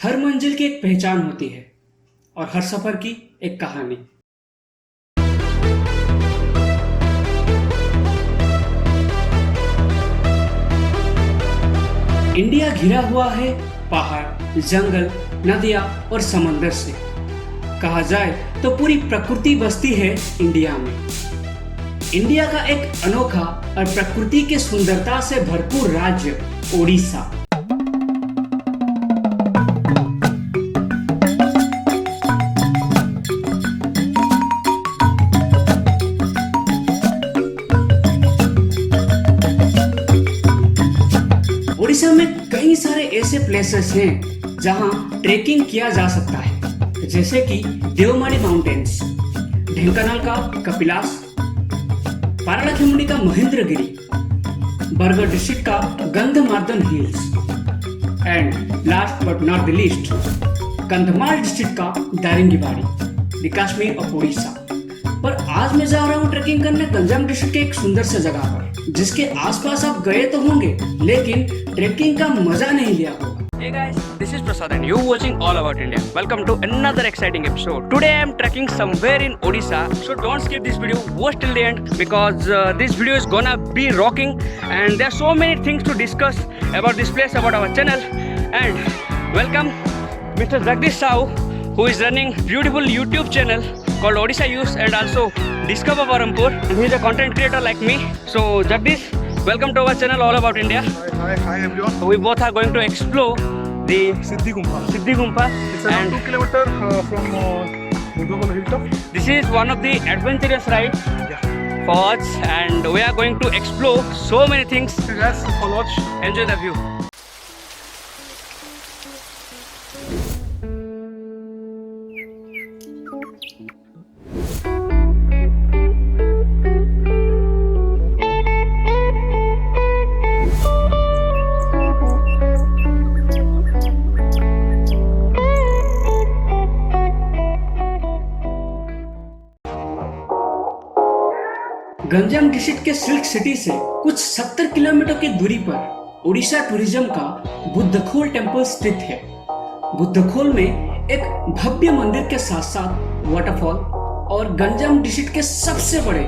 हर मंजिल की एक पहचान होती है और हर सफर की एक कहानी। इंडिया घिरा हुआ है पहाड़, जंगल, नदियां और समंदर से। कहा जाए तो पूरी प्रकृति बसती है इंडिया में। इंडिया का एक अनोखा और प्रकृति के सुंदरता से भरपूर राज्य ओडिशा। ओडिशा में कई सारे ऐसे प्लेसेस हैं जहां ट्रेकिंग किया जा सकता है, जैसे कि देवमाली माउंटेन्स, ढेंकानाल का कपिलास, पारालाखेमुंडी का महेंद्रगिरी, बरगढ़ डिस्ट्रिक्ट का Gandhamardan hills and last but not the least Kandhamal district का दारिंगबाड़ी, द कश्मीर ऑफ ओडिशा। पर आज मैं जा रहा हूँ ट्रेकिंग करने गंजाम डिस्ट्रिक्ट के एक सुंदर से जगह पर, जिसके आसपास आप गए तो होंगे लेकिन ट्रेकिंग का मजा नहीं लिया होगा। Hey guys, this is Prasad and you're watching All About India. Welcome to another exciting episode. Today I am trekking somewhere in Odisha, so don't skip this video, watch till the end because this video is gonna be rocking and there are so many things to discuss about this place, about our channel. And welcome Mr. Jagdish Sahu, who is running beautiful YouTube channel called Odisha Youth and also Discover Parampur. And he is a content creator like me. So Jagdish, welcome to our channel All About India. Hi everyone. So we both are going to explore the Siddhi Gumpa. It's around 2 kilometers from Budhakol hilltop. This is one of the adventurous ride Yeah. for us and we are going to explore so many things. So guys, follow watch. Enjoy the view. Ganjam district के silk city से कुछ 70 kilometre की दूरी पर Odisha tourism का बुद्धखोल temple स्थित है। बुद्धखोल में एक भव्य मंदिर के साथ साथ वाटरफॉल और गंजाम डिस्ट्रिक्ट के सबसे बड़े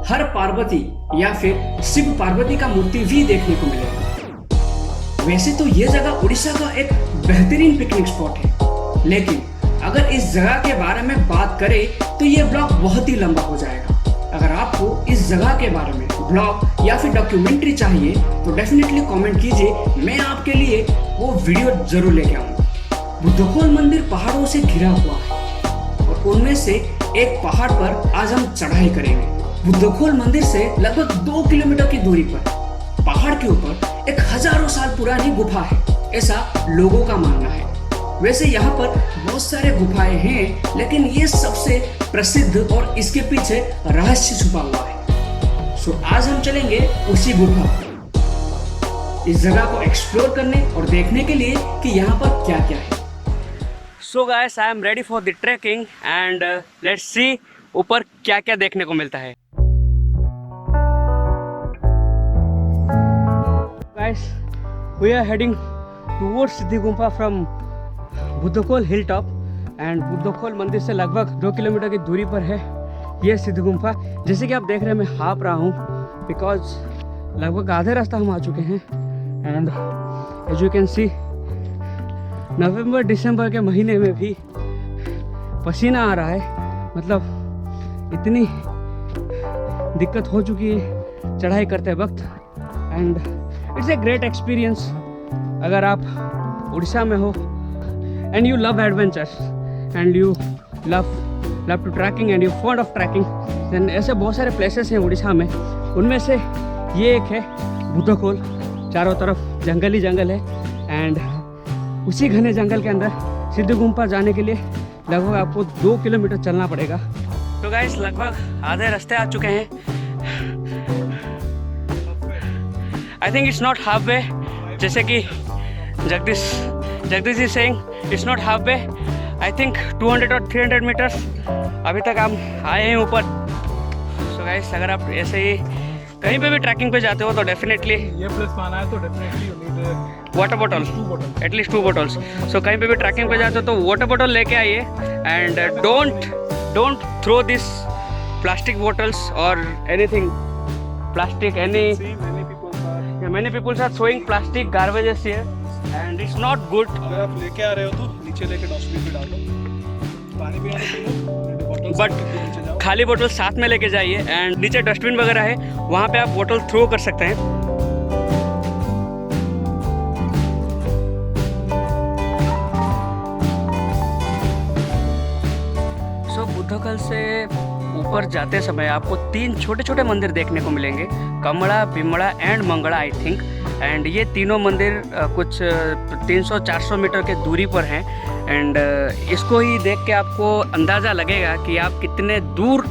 हर पार्वती या फिर शिव पार्वती का मूर्ति भी देखने को मिलेगा। वैसे तो ये जगह ओडिशा का एक बेहतरीन पिकनिक स्पॉट है, लेकिन अगर इस जगह के बारे में बात करें तो ये ब्लॉग बहुत ही लंबा हो जाएगा। अगर आपको इस जगह के बारे में ब्लॉग या फिर डॉक्यूमेंट्री चाहिए तो डेफिनेटली कमेंट कीजिए, मैं आपके लिए वो वीडियो जरूर लेके आऊंगा। बुद्धखोल मंदिर पहाड़ों से घिरा हुआ है और उनमें से एक पहाड़ पर आज हम चढ़ाई करेंगे। बुद्धखोल मंदिर से लगभग 2 किलोमीटर की दूरी पर पहाड़ के ऊपर एक हजारों साल पुरानी गुफा है, ऐसा लोगों का मानना है। वैसे यहाँ पर बहुत सारे गुफाएं हैं, लेकिन ये सबसे प्रसिद्ध और इसके पीछे रहस्य छुपा हुआ है। सो आज हम चलेंगे उसी गुफा पर, इस जगह को एक्सप्लोर करने और देखने के लिए कि यहाँ पर क्या क्या है। So guys, I am ready for the trekking and let's see ऊपर क्या क्या देखने को मिलता है। Guys, we are heading towards Siddhi Gumpa from Buddhakhol hill top and Buddhakhol मंदिर से लगभग 2 किलोमीटर की दूरी पर है ये सिद्धि गुम्फा। जैसे कि आप देख रहे हैं मैं हाँप रहा हूँ बिकॉज लगभग आधे रास्ता हम आ चुके हैं and as you can see नवंबर दिसंबर के महीने में भी पसीना आ रहा है, मतलब इतनी दिक्कत हो चुकी है चढ़ाई करते वक्त and it's a great experience. अगर आप उड़ीसा में हो and you love adventures and you love to trekking and you fond of trekking, then ऐसे बहुत सारे places हैं उड़ीसा में। उनमें से ये एक है बुद्धखोल। चारों तरफ जंगल ही जंगल है एंड उसी घने जंगल के अंदर सिद्धि गुम्पा जाने के लिए लगभग आपको 2 किलोमीटर चलना पड़ेगा। तो गाइस लगभग आधे रास्ते आ चुके हैं। I think it's not half way, जैसे कि Jagdish is saying it's not half way. I think 200 और 300 मीटर्स अभी तक हम आए हैं ऊपर। सो गाइस अगर आप ऐसे ही कहीं पे भी ट्रैकिंग पे जाते हो तो डेफिनेटली ये प्लेस पे आना है तो definitely you need water bottle, 2 bottles. At least 2 bottles. So कहीं पे भी ट्रैकिंग पे जाते हो तो वाटर बॉटल लेके आइए and don't throw this plastic bottles और anything plastic any See, many people are many people are throwing plastic garbages here and it's not good. अगर आप लेके आ रहे हो तो नीचे लेके डस्टबिन में डाल दो, पानी पीना तो पी लो, बॉटल बट नीचे जाओ। खाली बोतल साथ में लेके जाइए एंड नीचे डस्टबिन वगैरह है, वहाँ पे आप बोतल थ्रो कर सकते हैं। सो बुद्धकल से ऊपर जाते समय आपको 3 छोटे छोटे मंदिर देखने को मिलेंगे, कमड़ा, बिमड़ा एंड मंगड़ा आई थिंक। एंड ये तीनों मंदिर कुछ 300-400 मीटर के दूरी पर हैं एंड इसको ही देख के आपको अंदाज़ा लगेगा कि आप कितने दूर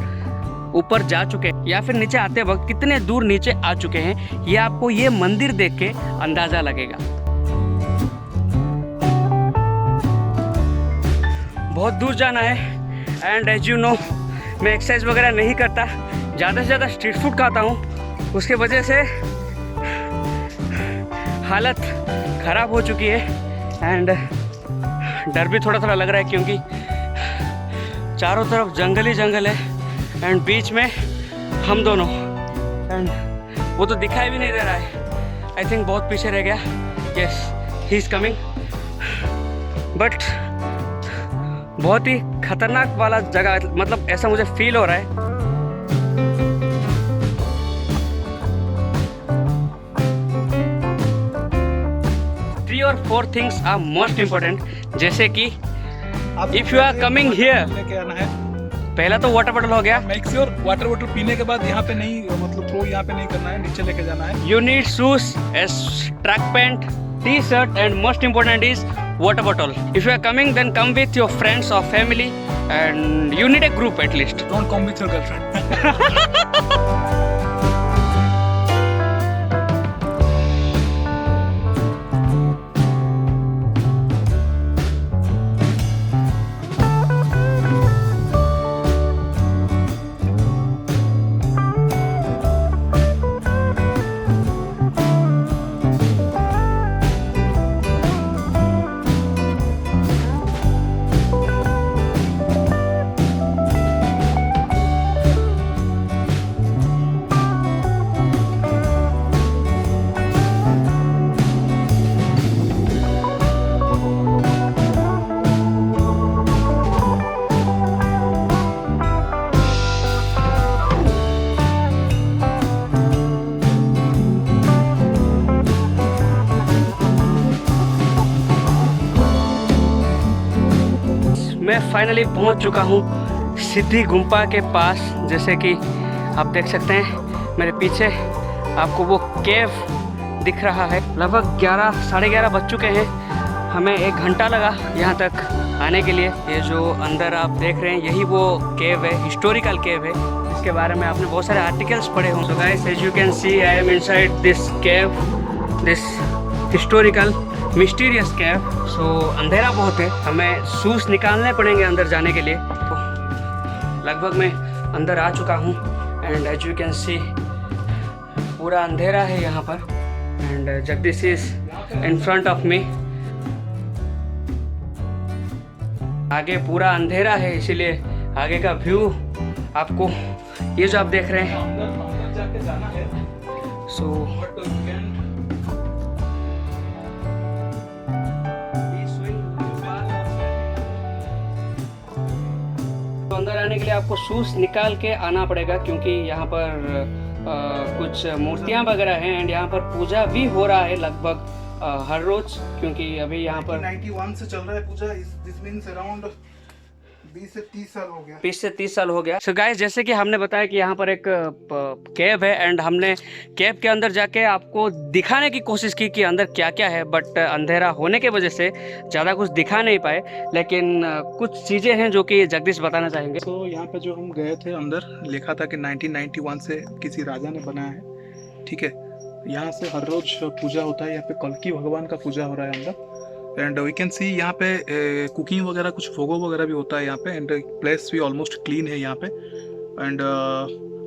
ऊपर जा चुके हैं या फिर नीचे आते वक्त कितने दूर नीचे आ चुके हैं, ये आपको ये मंदिर देख के अंदाज़ा लगेगा। बहुत दूर जाना है एंड एज यू नो मैं एक्सरसाइज वगैरह नहीं करता, ज़्यादा से ज़्यादा स्ट्रीट फूड खाता हूँ, उसके वजह से हालत ख़राब हो चुकी है एंड डर भी थोड़ा थोड़ा लग रहा है क्योंकि चारों तरफ जंगल ही जंगल है एंड बीच में हम दोनों एंड वो तो दिखाई भी नहीं दे रहा है। आई थिंक बहुत पीछे रह गया। Yes he is coming but बहुत ही खतरनाक वाला जगह, मतलब ऐसा मुझे फील हो रहा है। 3 or 4 things are most important, जैसे कि if you are coming here, लेके आना है, पहला तो वाटर बॉटल हो गया। मेक श्योर वाटर बॉटल पीने के बाद यहाँ पे नहीं, मतलब थ्रो यहाँ पे नहीं करना है, नीचे लेके जाना है। You need shoes, as track pant, t-shirt and most important is water bottle. If you are coming then come with your friends or family and you need a group at least. Don't come with your girlfriend. मैं finally पहुंच चुका हूं सिद्धि गुम्फा के पास। जैसे कि आप देख सकते हैं मेरे पीछे आपको वो केव दिख रहा है। लगभग 11 साढ़े 11 बज चुके हैं, हमें 1 घंटा लगा यहाँ तक आने के लिए। ये जो अंदर आप देख रहे हैं यही वो केव है, हिस्टोरिकल केव है, इसके बारे में आपने बहुत सारे आर्टिकल्स पढ़े हों। So guys as you can see I am inside this cave, this historical mysterious cave. So अंधेरा बहुत है, हमें शूज़ निकालने पड़ेंगे अंदर जाने के लिए। तो लगभग मैं अंदर आ चुका हूँ and as you can see पूरा अंधेरा है यहाँ पर and Jagdish is in front of me. आगे पूरा अंधेरा है इसीलिए आगे का व्यू आपको ये जो आप देख रहे हैं। अंदर जाके जाना है। सो तो अंदर आने के लिए आपको शूज़ निकाल के आना पड़ेगा क्योंकि यहाँ पर कुछ मूर्तियाँ वगैरह हैं एंड यहाँ पर पूजा भी हो रहा है लगभग हर रोज, क्योंकि अभी यहाँ पर 91 से चल रहा है पूजा। दिस मींस अराउंड 20 से 30 साल हो गया। 20 से 30 साल हो गया। सो गाइस जैसे कि हमने बताया कि यहाँ पर एक केव है एंड हमने केव के अंदर जाके आपको दिखाने की कोशिश की कि अंदर क्या क्या है, बट अंधेरा होने की वजह से ज़्यादा कुछ दिखा नहीं पाए। लेकिन कुछ चीज़ें हैं जो कि जगदीश बताना चाहेंगे। तो यहाँ पे जो हम गए थे अंदर लिखा था कि 1991 से किसी राजा ने बनाया है, ठीक है। यहाँ से हर रोज पूजा होता है, यहाँ पे कल्कि भगवान का पूजा हो रहा है अंदर। एंड वी कैन सी यहाँ पे कुकिंग वगैरह कुछ भोगो वगैरह भी होता है यहाँ पे। एंड प्लेस भी ऑलमोस्ट क्लीन है यहाँ पे। एंड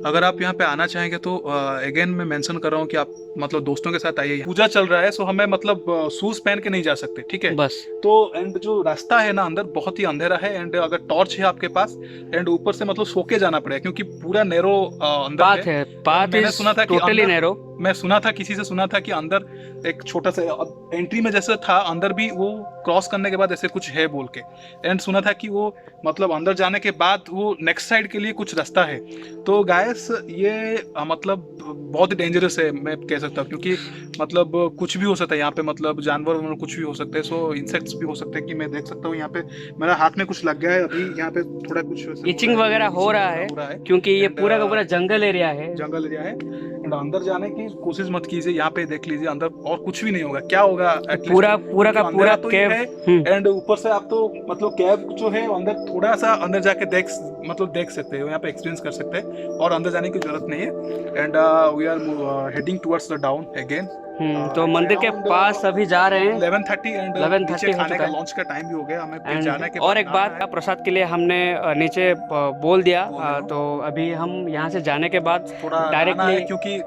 अगर आप यहाँ पे आना चाहेंगे तो अगेन मैं मेंशन कर रहा हूँ कि आप मतलब दोस्तों के साथ आइए। पूजा चल रहा है, सो हमें मतलब शूज पहन के नहीं जा सकते, ठीक है। बस तो एंड जो रास्ता है ना अंदर बहुत ही अंधेरा है, एंड अगर टॉर्च है आपके पास एंड ऊपर से मतलब सो के जाना पड़ेगा क्योंकि पूरा नैरो अंदर पाथ है, पाथ मैंने इज सुना था कि टोटली अंदर, नैरो। मैं सुना था किसी से सुना था कि अंदर एक छोटा सा एंट्री में जैसे था, अंदर भी वो क्रॉस करने के बाद ऐसे कुछ है बोल के, एंड सुना था कि वो मतलब अंदर जाने के बाद वो नेक्स्ट साइड के लिए कुछ रास्ता है। तो गाइस ये मतलब बहुत ही डेंजरस है मैं कह सकता हूँ, क्योंकि मतलब कुछ भी हो सकता है यहाँ पे, मतलब जानवर वानवर कुछ भी हो सकते हैं, सो इंसेक्ट्स भी हो सकते हैं। कि मैं देख सकता हूँ यहाँ पे मेरा हाथ में कुछ लग गया है अभी, यहाँ पे थोड़ा कुछ वैसे इचिंग वगैरह हो रहा है क्योंकि ये And, पूरा का पूरा जंगल एरिया है। जंगल एरिया है, एंड अंदर जाने की कोशिश मत कीजिए। यहाँ पे देख लीजिए अंदर और कुछ भी नहीं होगा, क्या होगा एटलीस्ट पूरा पूरा का पूरा तो केव। ये है। एंड ऊपर से आप तो मतलब कैब जो है अंदर थोड़ा सा अंदर जाके देख सकते हो, यहाँ पे एक्सपीरियंस कर सकते हैं, और अंदर जाने की जरूरत नहीं है। And we are heading towards the down again. तो मंदिर के पास अभी जा रहे हैं। 11:30 एंड 11:30 नीचे हो खाने चुका का है। लॉन्च का टाइम भी हो गया, हमें फिर एंड जाने के और बाद एक बात, नहाना है। प्रसाद के लिए हमने नीचे बोल दिया, बोल दिया। तो अभी हम यहाँ से जाने के बाद थोड़ा नहाना है डायरेक्टली क्योंकि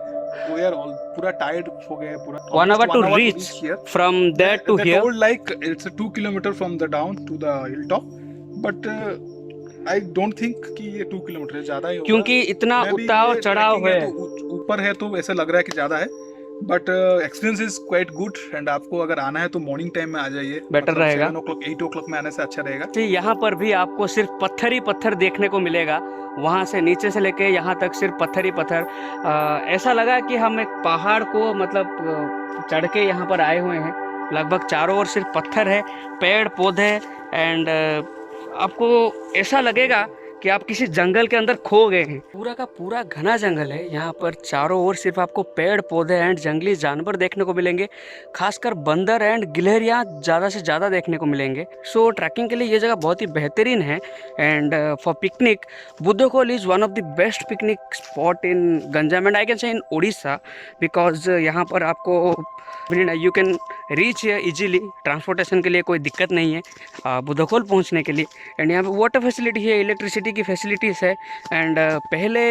we are all पूरा टायर्ड हो गए, पूरा 1 hour to almost 1 hour reach here. from there to They here. told like it's a 2 kilometer from the down to the hilltop, but I don't think कि ये 2 kilometre है, ज्यादा ही होगा क्योंकि इतना Maybe उतार ये चढ़ाव trekking है। तो ऊपर है तो ऐसा लग रहा है कि ज्यादा है, but experience is quite good. And आपको अगर आना है तो मॉर्निंग टाइम में आ जाइए, बेटर मतलब रहेगा। 7 o'clock 8 o'clock में आने से अच्छा रहेगा। तो यहाँ पर भी आपको सिर्फ पत्थर ही पत्थर देखने को मिलेगा, वहाँ से नीचे से लेके यहाँ तक सिर्फ पत्थर ही पत्थर। ऐसा लगा कि हम एक पहाड़ को मतलब चढ़ के यहाँ पर आए हुए हैं। लगभग चारों ओर सिर्फ पत्थर है, पेड़ पौधे, एंड आपको ऐसा लगेगा कि आप किसी जंगल के अंदर खो गए हैं। पूरा का पूरा घना जंगल है, यहाँ पर चारों ओर सिर्फ आपको पेड़ पौधे एंड जंगली जानवर देखने को मिलेंगे, खासकर बंदर एंड गिलहरियाँ ज़्यादा से ज़्यादा देखने को मिलेंगे। सो ट्रैकिंग के लिए ये जगह बहुत ही बेहतरीन है। And for picnic, Buddhakhol is one of the best picnic spot in Ganjam and I can say in Odisha, because यहाँ पर आपको you can reach easily, transportation के लिए कोई दिक्कत नहीं है बुद्धखोल पहुँचने के लिए। एंड यहाँ पे वाटर फैसिलिटी है, इलेक्ट्रिसिटी की फैसिलिटीज़ है। एंड पहले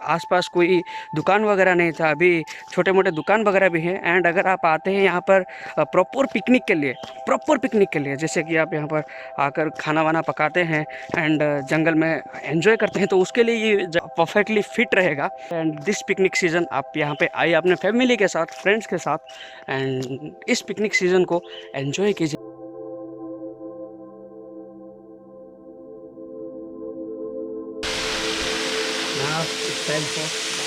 आसपास कोई दुकान वगैरह नहीं था, अभी छोटे मोटे दुकान वगैरह भी हैं। एंड अगर आप आते हैं यहाँ पर प्रॉपर पिकनिक के लिए, जैसे कि आप यहाँ पर आकर खाना वाना पकाते हैं एंड जंगल में एंजॉय करते हैं, तो उसके लिए ये परफेक्टली फिट रहेगा। एंड दिस पिकनिक सीज़न आप यहाँ पे आइए अपने फैमिली के साथ, फ्रेंड्स के साथ, एंड इस पिकनिक सीज़न को एंजॉय कीजिए। Now it's time for